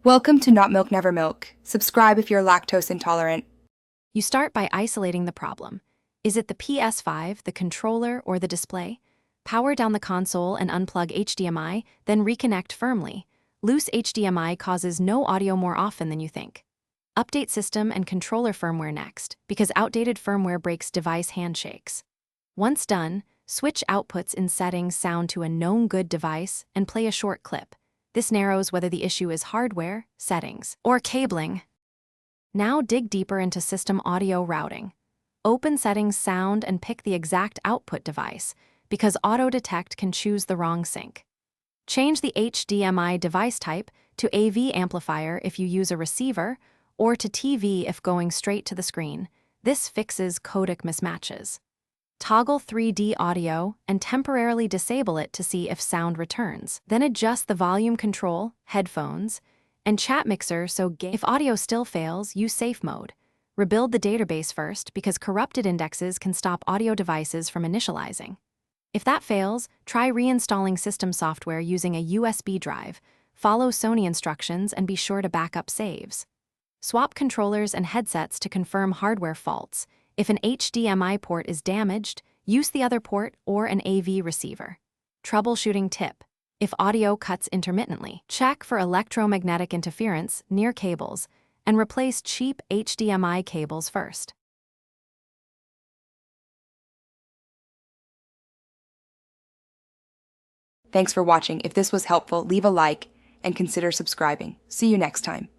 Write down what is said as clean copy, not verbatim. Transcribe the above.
Welcome to Not Milk Never Milk. Subscribe if you're lactose intolerant. You start by isolating the problem. Is it the PS5, the controller, or the display? Power down the console and unplug HDMI, then reconnect firmly. Loose HDMI causes no audio more often than you think. Update system and controller firmware next, because outdated firmware breaks device handshakes. Once done, switch outputs in settings sound to a known good device and play a short clip. This narrows whether the issue is hardware, settings, or cabling. Now dig deeper into system audio routing. Open settings sound and pick the exact output device, because auto detect can choose the wrong sync. Change the HDMI device type to AV amplifier if you use a receiver, or to TV if going straight to the screen. This fixes codec mismatches. Toggle 3D audio and temporarily disable it to see if sound returns. Then adjust the volume control, headphones, and chat mixer so if audio still fails, use safe mode. Rebuild the database first because corrupted indexes can stop audio devices from initializing. If that fails, try reinstalling system software using a USB drive. Follow Sony instructions and be sure to back up saves. Swap controllers and headsets to confirm hardware faults. If an HDMI port is damaged, use the other port or an AV receiver. Troubleshooting tip. If audio cuts intermittently, check for electromagnetic interference near cables and replace cheap HDMI cables first. Thanks for watching. If this was helpful, leave a like and consider subscribing. See you next time.